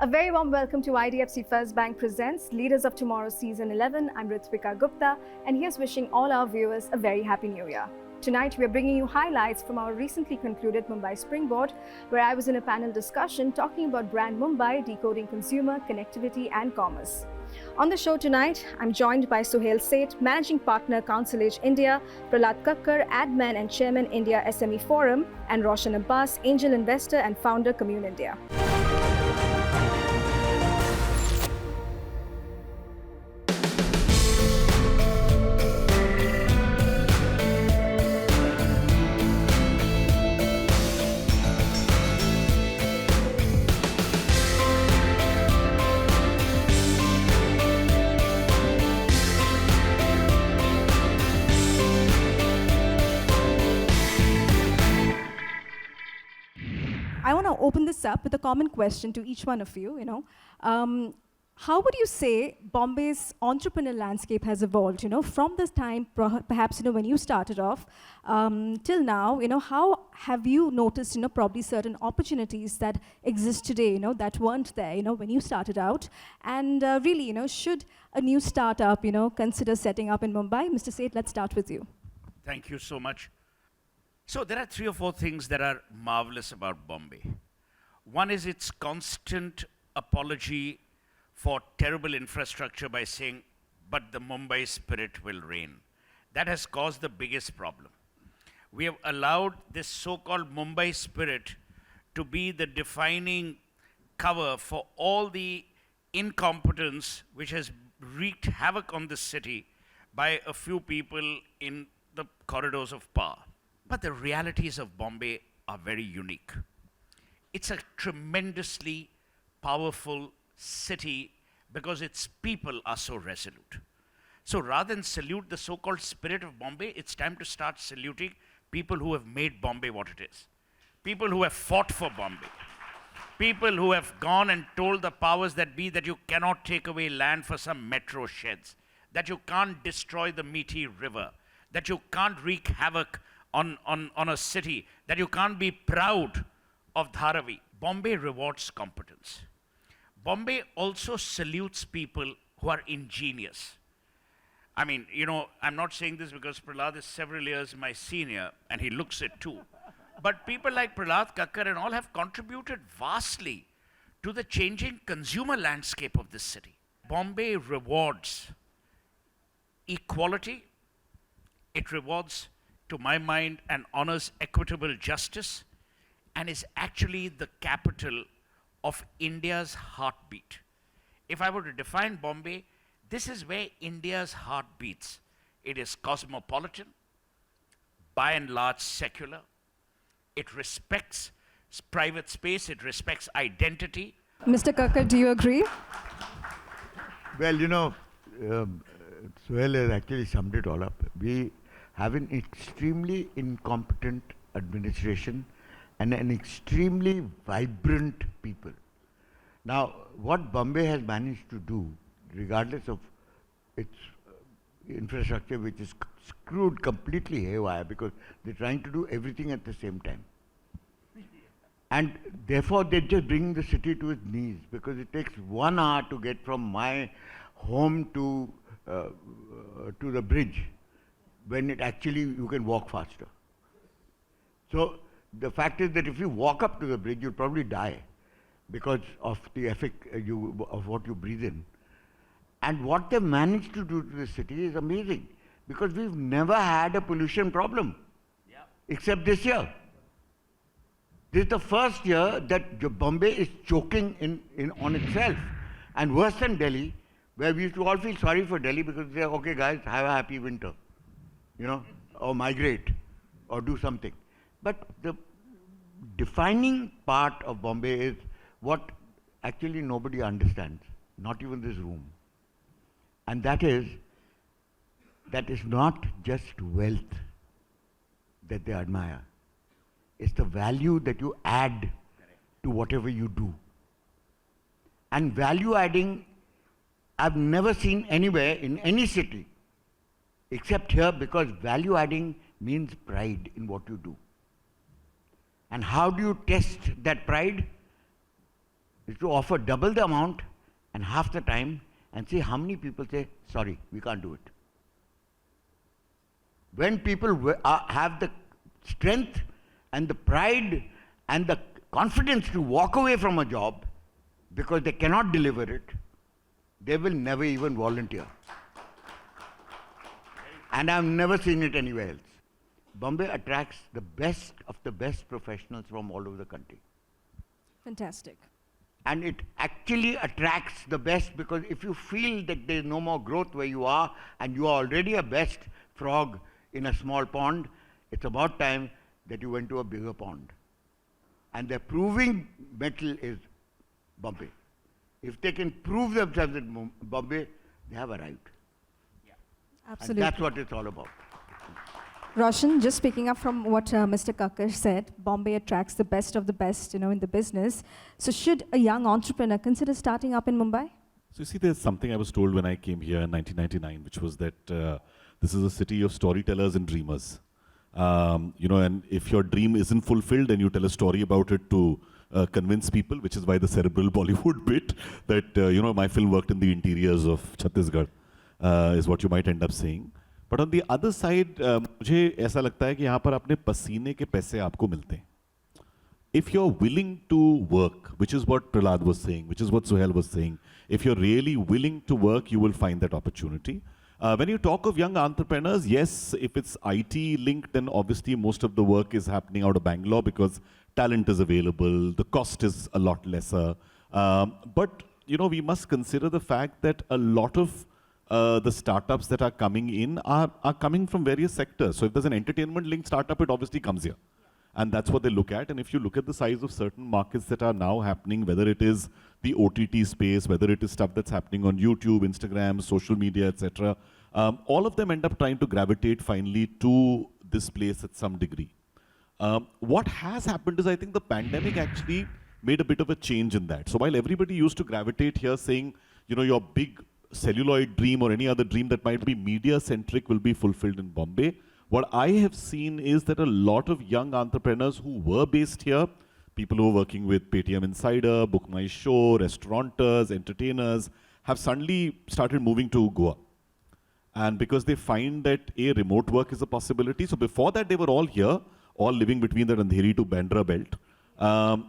A very warm welcome to IDFC First Bank presents Leaders of Tomorrow Season 11. I'm Ritwika Gupta, and here's wishing all our viewers a very happy new year. Tonight, we're bringing you highlights from our recently concluded Mumbai Springboard, where I was in a panel discussion talking about Brand Mumbai, decoding consumer, connectivity and commerce. On the show tonight, I'm joined by Suhel Seth, Managing Partner, Counselage India, Prahlad Kakar, Adman and Chairman, India SME Forum, and Roshan Abbas, Angel Investor and Founder, Kommune India. I want to open this up with a common question to each one of you. How would you say Bombay's entrepreneurial landscape has evolved? From this time, perhaps when you started off till now. How have you noticed? Probably certain opportunities that exist today. That weren't there. When you started out, and really, should a new startup, consider setting up in Mumbai? Mr. Seth, let's start with you. Thank you so much. So there are 3 or 4 things that are marvelous about Bombay. One is its constant apology for terrible infrastructure by saying, but the Mumbai spirit will reign. That has caused the biggest problem. We have allowed this so-called Mumbai spirit to be the defining cover for all the incompetence which has wreaked havoc on this city by a few people in the corridors of power. But the realities of Bombay are very unique. It's a tremendously powerful city because its people are so resolute. So rather than salute the so-called spirit of Bombay, it's time to start saluting people who have made Bombay what it is. People who have fought for Bombay. People who have gone and told the powers that be that you cannot take away land for some metro sheds, that you can't destroy the Methi River, that you can't wreak havoc on a city, that you can't be proud of Dharavi. Bombay rewards competence. Bombay also salutes people who are ingenious. I mean, I'm not saying this because Prahlad is several years my senior and he looks it too. But people like Prahlad Kakar and all have contributed vastly to the changing consumer landscape of this city. Bombay rewards equality. It rewards, to my mind, and honors equitable justice, and is actually the capital of India's heartbeat. If I were to define Bombay, this is where India's heart beats. It is cosmopolitan, by and large secular. It respects private space, it respects identity. Mr. Kakar, do you agree? Well, Suhel has actually summed it all up. We have an extremely incompetent administration and an extremely vibrant people. Now, what Bombay has managed to do, regardless of its infrastructure, which is screwed completely haywire because they're trying to do everything at the same time. And therefore, they're just bringing the city to its knees because it takes 1 hour to get from my home to the bridge, when it actually, you can walk faster. So the fact is that if you walk up to the bridge, you'll probably die because of the effect of what you breathe in. And what they've managed to do to the city is amazing because we've never had a pollution problem, except this year. This is the first year that Bombay is choking on itself. And worse than Delhi, where we used to all feel sorry for Delhi because they say, okay guys, have a happy winter. Or migrate, or do something. But the defining part of Bombay is what actually nobody understands, not even this room. And that is not just wealth that they admire. It's the value that you add to whatever you do. And value adding, I've never seen anywhere in any city except here, because value adding means pride in what you do. And how do you test that pride? is to offer double the amount and half the time and see how many people say, sorry, we can't do it. When people have the strength and the pride and the confidence to walk away from a job because they cannot deliver it, they will never even volunteer. And I've never seen it anywhere else. Bombay attracts the best of the best professionals from all over the country. Fantastic. And it actually attracts the best, because if you feel that there's no more growth where you are and you are already a best frog in a small pond, it's about time that you went to a bigger pond. And the proving metal is Bombay. If they can prove themselves in Bombay, they have arrived. Absolutely. And that's what it's all about. Roshan, just picking up from what Mr. Kakar said, Bombay attracts the best of the best, in the business. So should a young entrepreneur consider starting up in Mumbai? So you see, there's something I was told when I came here in 1999, which was that this is a city of storytellers and dreamers. And if your dream isn't fulfilled, then you tell a story about it to convince people, which is why the cerebral Bollywood bit that, my film worked in the interiors of Chhattisgarh is what you might end up saying. But on the other side, मुझे ऐसा लगता है कि यहाँ पर अपने पसीने के पैसे आपको मिलते हैं. If you're willing to work, which is what Prahlad was saying, which is what Suhel was saying, if you're really willing to work, you will find that opportunity. When you talk of young entrepreneurs, yes, if it's IT linked, then obviously most of the work is happening out of Bangalore because talent is available, the cost is a lot lesser. But we must consider the fact that a lot of the startups that are coming in are coming from various sectors. So if there's an entertainment linked startup, it obviously comes here. And that's what they look at. And if you look at the size of certain markets that are now happening, whether it is the OTT space, whether it is stuff that's happening on YouTube, Instagram, social media, etc., all of them end up trying to gravitate finally to this place at some degree. What has happened is I think the pandemic actually made a bit of a change in that. So while everybody used to gravitate here saying, your big celluloid dream or any other dream that might be media-centric will be fulfilled in Bombay, what I have seen is that a lot of young entrepreneurs who were based here, people who are working with Paytm Insider, Book My Show, restaurateurs, entertainers, have suddenly started moving to Goa. And because they find that remote work is a possibility. So before that, they were all here, all living between the Andheri to Bandra belt.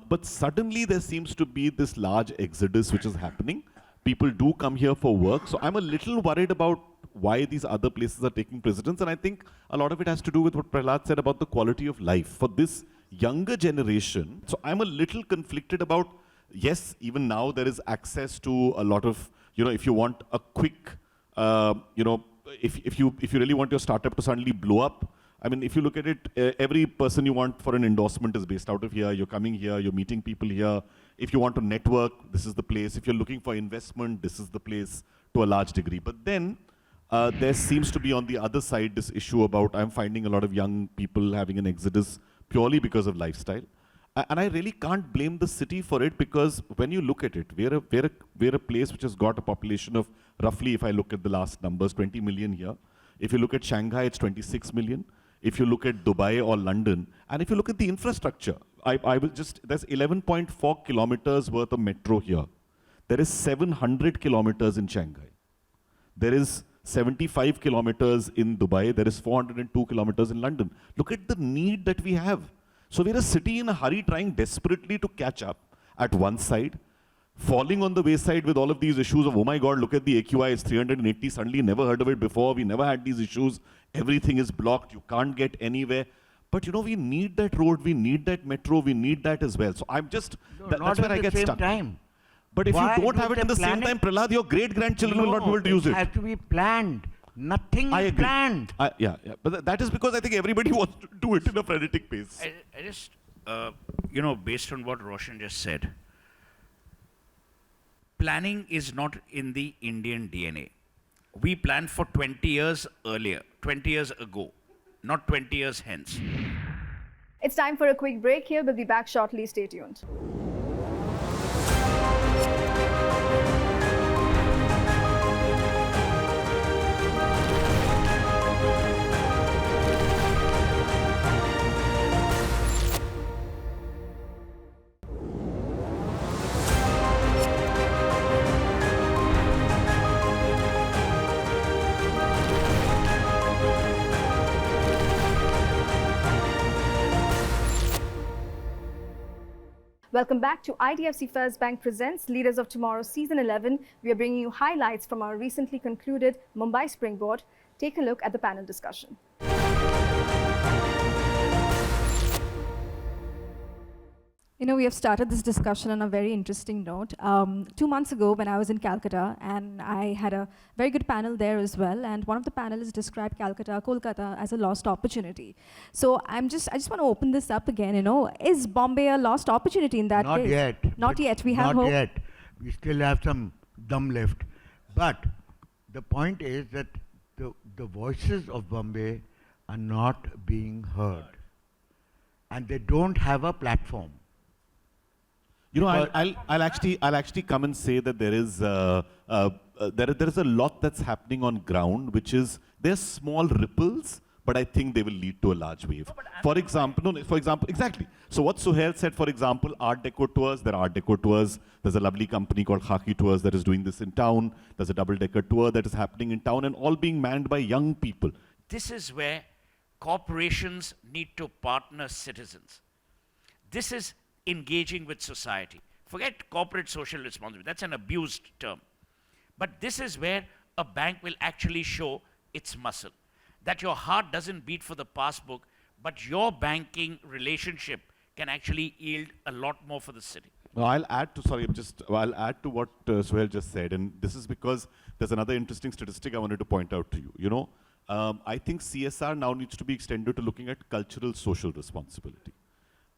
But suddenly there seems to be this large exodus which is happening. People do come here for work. So I'm a little worried about why these other places are taking precedence. And I think a lot of it has to do with what Prahlad said about the quality of life. For this younger generation, so I'm a little conflicted about, yes, even now there is access to a lot of, if you want a quick, if you really want your startup to suddenly blow up, I mean, if you look at it, every person you want for an endorsement is based out of here. You're coming here, you're meeting people here. If you want to network, this is the place. If you're looking for investment, this is the place to a large degree. But then there seems to be on the other side this issue about I'm finding a lot of young people having an exodus purely because of lifestyle. And I really can't blame the city for it, because when you look at it, we're a place which has got a population of roughly, if I look at the last numbers, 20 million here. If you look at Shanghai, it's 26 million. If you look at Dubai or London, and if you look at the infrastructure, there's 11.4 kilometers worth of metro here. There is 700 kilometers in Shanghai. There is 75 kilometers in Dubai. There is 402 kilometers in London. Look at the need that we have. So we're a city in a hurry trying desperately to catch up at one side, falling on the wayside with all of these issues of, oh my God, look at the AQI, it's 380, suddenly never heard of it before, we never had these issues, everything is blocked, you can't get anywhere. But we need that road, we need that metro, we need that as well. So I'm just, that's where I get stuck. Time. But if you don't have it at the same time, Prahlad, your great-grandchildren will not be able to use it. It has to be planned. Nothing is planned. Yeah. But that is because I think everybody wants to do it in a frenetic pace. I just, based on what Roshan just said, planning is not in the Indian DNA. We planned for 20 years earlier, 20 years ago, not 20 years hence. It's time for a quick break here. We'll be back shortly. Stay tuned. Welcome back to IDFC First Bank Presents Leaders of Tomorrow Season 11. We are bringing you highlights from our recently concluded Mumbai Springboard. Take a look at the panel discussion. You know, we have started this discussion on a very interesting note. 2 months ago, when I was in Calcutta, and I had a very good panel there as well, and one of the panelists described Kolkata as a lost opportunity. So I just want to open this up again. You know, is Bombay a lost opportunity in that case? Not yet. Not yet. We have hope. Not yet. We still have some dum left. But the point is that the voices of Bombay are not being heard, and they don't have a platform. You know, I'll actually come and say that there is a lot that's happening on ground, which is there's small ripples, but I think they will lead to a large wave. For example, exactly. So what Suhel said, for example, Art Deco tours. There are Art Deco tours. There's a lovely company called Khaki Tours that is doing this in town. There's a double-decker tour that is happening in town, and all being manned by young people. This is where corporations need to partner citizens. This is engaging with society. Forget corporate social responsibility. That's an abused term. But this is where a bank will actually show its muscle. That your heart doesn't beat for the passbook, but your banking relationship can actually yield a lot more for the city. No, I'll add to what Suhel just said, and this is because there's another interesting statistic I wanted to point out to you. You know, I think CSR now needs to be extended to looking at cultural social responsibility.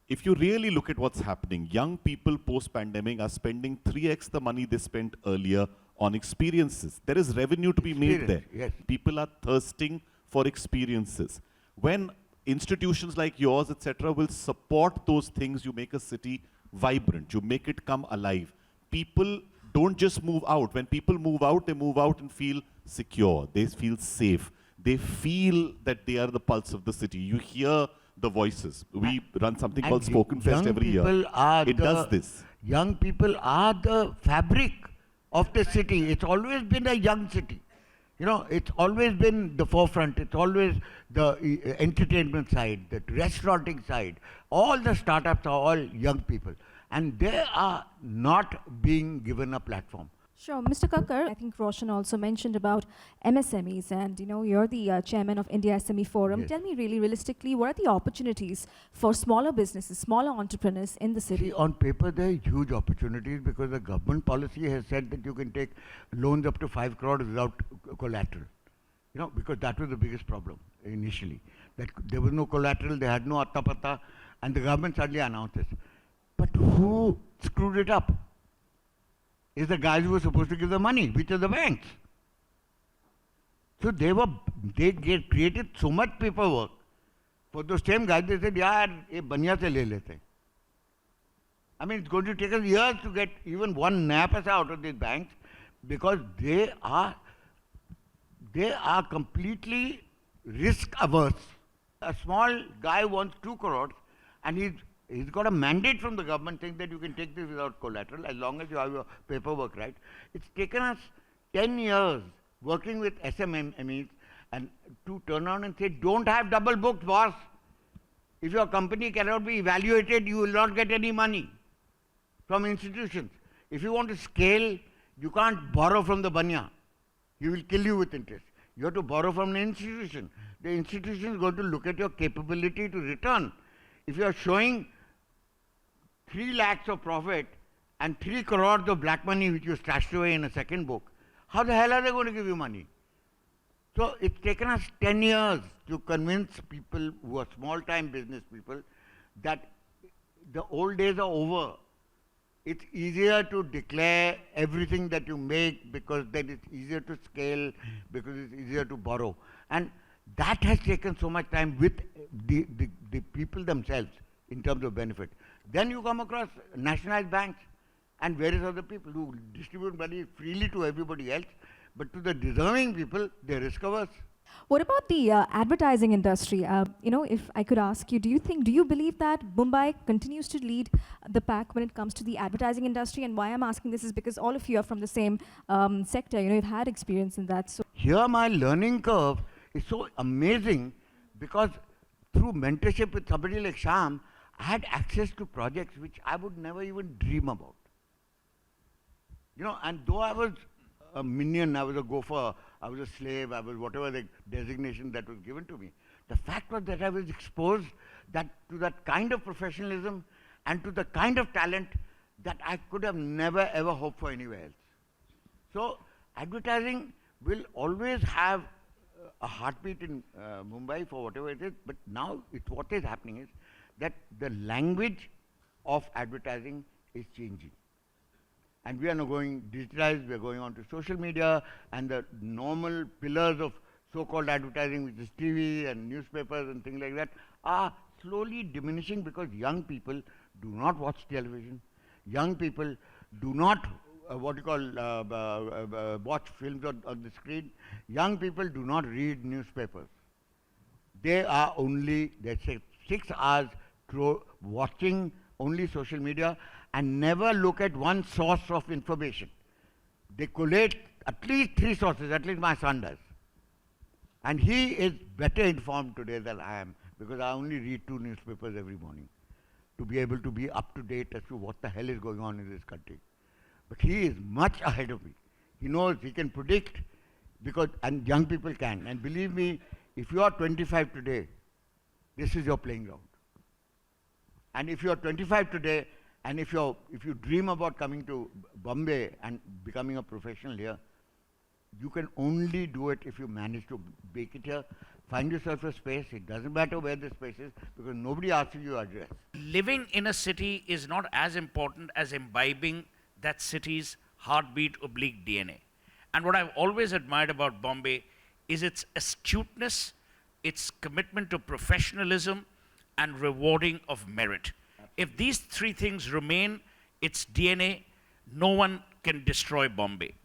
If you really look at what's happening, young people post-pandemic are spending 3x the money they spent earlier on experiences. There is revenue to be made there. Yes. People are thirsting for experiences. When institutions like yours, etc., will support those things, you make a city vibrant, you make it come alive. People don't just move out. When people move out, they move out and feel secure. They feel safe. They feel that they are the pulse of the city. You hear the voices. We run something called Spoken Fest every year. It does this. Young people are the fabric of the city. It's always been a young city. You know, it's always been the forefront. It's always the entertainment side, the restauranting side. All the startups are all young people. And they are not being given a platform. Sure. Mr. Kakar, I think Roshan also mentioned about MSMEs, and you know, you're the chairman of India SME Forum. Yes. Tell me really realistically, what are the opportunities for smaller businesses, smaller entrepreneurs in the city? See, on paper, there are huge opportunities because the government policy has said that you can take loans up to 5 crore without collateral. You know, because that was the biggest problem initially. That there was no collateral, they had no atta pata, and the government suddenly announced this. But who screwed it up? Is the guys who were supposed to give the money, which are the banks. So they created so much paperwork. For those same guys, they said, yaar, ye banya se le lete. I mean, it's going to take us years to get even one naira out of these banks because they are completely risk averse. A small guy wants 2 crores and he's got a mandate from the government saying that you can take this without collateral as long as you have your paperwork right. It's taken us 10 years working with SMEs and to turn around and say, don't have double books, boss. If your company cannot be evaluated, you will not get any money from institutions. If you want to scale, you can't borrow from the banya. He will kill you with interest. You have to borrow from an institution. The institution is going to look at your capability to return. If you are showing 3 lakhs of profit and 3 crores of black money which you stashed away in a second book, how the hell are they going to give you money? So it's taken us 10 years to convince people who are small-time business people that the old days are over. It's easier to declare everything that you make because then it's easier to scale, because it's easier to borrow. And that has taken so much time with the people themselves in terms of benefit. Then you come across nationalized banks and various other people who distribute money freely to everybody else, but to the deserving people, they risk averse. What about the advertising industry? You know, if I could ask you, do you believe that Mumbai continues to lead the pack when it comes to the advertising industry? And why I'm asking this is because all of you are from the same sector. You know, you've had experience in that. So here my learning curve is so amazing because through mentorship with somebody like Sham, I had access to projects which I would never even dream about. And though I was a minion, I was a gopher, I was a slave, I was whatever the designation that was given to me, the fact was that I was exposed to that kind of professionalism and to the kind of talent that I could have never ever hoped for anywhere else. So advertising will always have a heartbeat in Mumbai for whatever it is, but now what is happening is that the language of advertising is changing. And we are now going digitalized, we are going on to social media, and the normal pillars of so-called advertising, which is TV and newspapers and things like that, are slowly diminishing because young people do not watch television. Young people do not watch films on the screen. Young people do not read newspapers. They are only, they say, 6 hours watching only social media and never look at one source of information. They collate at least 3 sources, at least my son does. And he is better informed today than I am, because I only read 2 newspapers every morning to be able to be up to date as to what the hell is going on in this country. But he is much ahead of me. He knows, he can predict, and young people can. And believe me, if you are 25 today, this is your playing ground. And if you are 25 today, and if you dream about coming to Bombay and becoming a professional here, you can only do it if you manage to make it here. Find yourself a space. It doesn't matter where the space is, because nobody asks you your address. Living in a city is not as important as imbibing that city's heartbeat / DNA. And what I've always admired about Bombay is its astuteness, its commitment to professionalism, and rewarding of merit. If these 3 things remain its DNA, no one can destroy Bombay.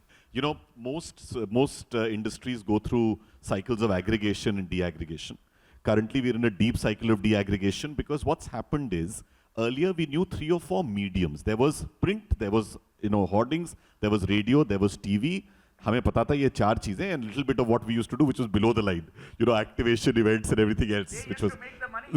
Most industries go through cycles of aggregation and deaggregation. Currently, we're in a deep cycle of deaggregation, because what's happened is, earlier we knew 3 or 4 mediums. There was print, there was hoardings, there was radio, there was TV. हमें पता था ये 4 चीजें, and a little bit of what we used to do, which was below the line, activation events and everything else, which was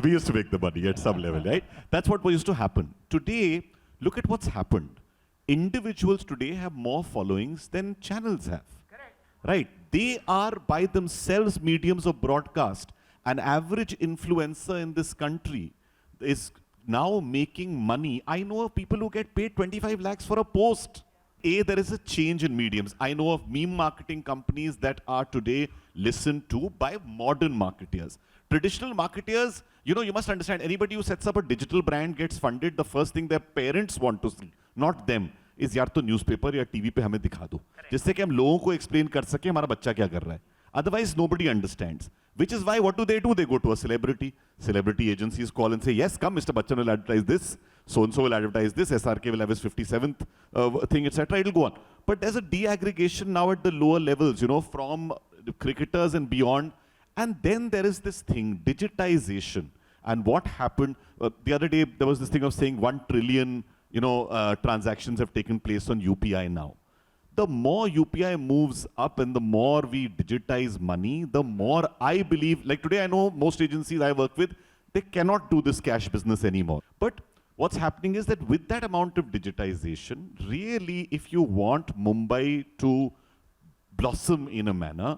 we used to make the money at some level, right? That's what used to happen. Today, look at what's happened. Individuals today have more followings than channels have. Correct. Right? They are by themselves mediums of broadcast. An average influencer in this country is now making money. I know of people who get paid 25 lakhs for a post. There is a change in mediums. I know of meme marketing companies that are today listened to by modern marketeers. Traditional marketeers, you must understand, anybody who sets up a digital brand gets funded, the first thing their parents want to see, not them, is यार तो newspaper या TV पे हमें दिखा दो, जिससे कि हम लोगों को explain कर सके हमारा बच्चा क्या कर रहा है. Otherwise, nobody understands. Which is why, what do? They go to a celebrity. Celebrity agencies call and say, yes, come, Mr. Bachchan will advertise this, so-and-so will advertise this, SRK will have his 57th thing, etc. It'll go on. But there's a de-aggregation now at the lower levels, from the cricketers and beyond. And then there is this thing, digitization. And what happened, the other day, there was this thing of saying 1 trillion, transactions have taken place on UPI now. The more UPI moves up and the more we digitize money, the more I believe, like today I know most agencies I work with, they cannot do this cash business anymore. But what's happening is that with that amount of digitization, really if you want Mumbai to blossom in a manner,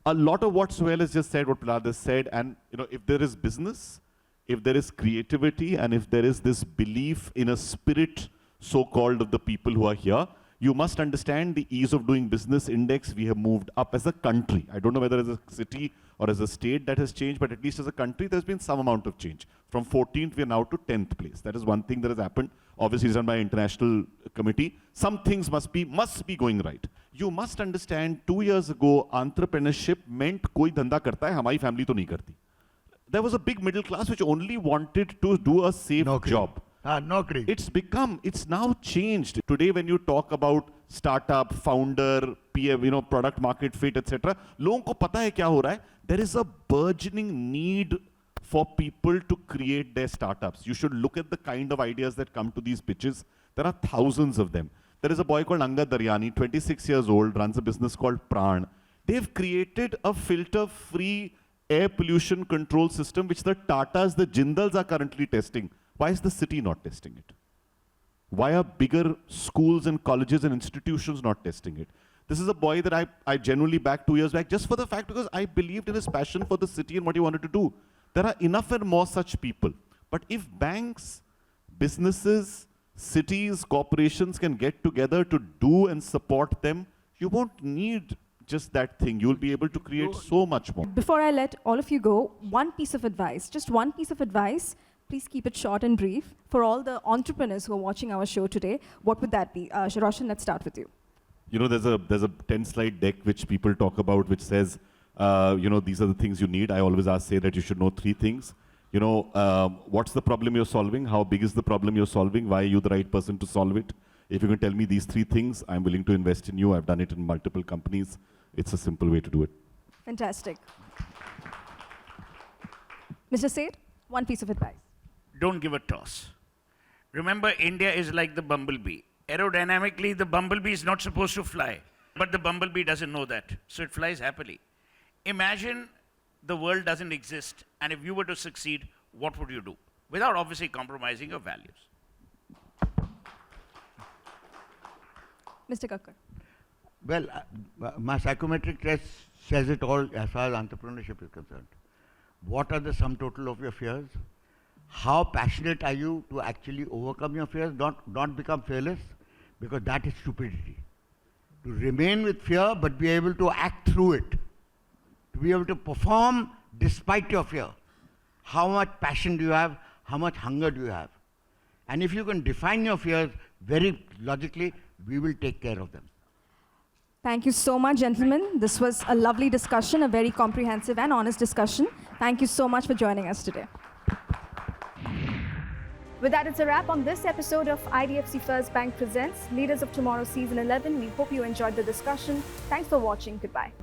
a lot of what Suhel has just said, what Prahlad has said, and if there is business, if there is creativity, and if there is this belief in a spirit so-called of the people who are here, you must understand the ease of doing business index. We have moved up as a country. I don't know whether as a city or as a state that has changed, but at least as a country, there's been some amount of change. From 14th, we are now to 10th place. That is one thing that has happened. Obviously, it's done by an international committee. Some things must be going right. You must understand, 2 years ago, entrepreneurship meant koi dhanda karta hai, hamari family to nahi karti. There was a big middle class which only wanted to do a safe job. Naukri. It's now changed. Today, when you talk about startup, founder, PM, product market fit, etc., लोगों को पता है क्या हो रहा है? There is a burgeoning need for people to create their startups. You should look at the kind of ideas that come to these pitches. There are thousands of them. There is a boy called Angad Daryani, 26 years old, runs a business called Pran. They've created a filter-free air pollution control system which the Tatas, the Jindals are currently testing. Why is the city not testing it? Why are bigger schools and colleges and institutions not testing it? This is a boy that I genuinely backed 2 years back just for the fact because I believed in his passion for the city and what he wanted to do. There are enough and more such people. But if banks, businesses, cities, corporations can get together to do and support them, you won't need just that thing. You'll be able to create so much more. Before I let all of you go, one piece of advice, just one piece of advice. Please keep it short and brief. For all the entrepreneurs who are watching our show today, what would that be? Roshan, let's start with you. You know, there's a 10-slide deck which people talk about which says, these are the things you need. I always say that you should know 3 things. What's the problem you're solving? How big is the problem you're solving? Why are you the right person to solve it? If you can tell me these 3 things, I'm willing to invest in you. I've done it in multiple companies. It's a simple way to do it. Fantastic. Mr. Seth, one piece of advice. Don't give a toss. Remember, India is like the bumblebee. Aerodynamically, the bumblebee is not supposed to fly, but the bumblebee doesn't know that, so it flies happily. Imagine the world doesn't exist, and if you were to succeed, what would you do? Without obviously compromising your values. Mr. Kakar. Well, my psychometric test says it all as far as entrepreneurship is concerned. What are the sum total of your fears? How passionate are you to actually overcome your fears, not become fearless? Because that is stupidity. To remain with fear, but be able to act through it. To be able to perform despite your fear. How much passion do you have? How much hunger do you have? And if you can define your fears very logically, we will take care of them. Thank you so much, gentlemen. This was a lovely discussion, a very comprehensive and honest discussion. Thank you so much for joining us today. With that, it's a wrap on this episode of IDFC First Bank Presents Leaders of Tomorrow Season 11. We hope you enjoyed the discussion. Thanks for watching. Goodbye.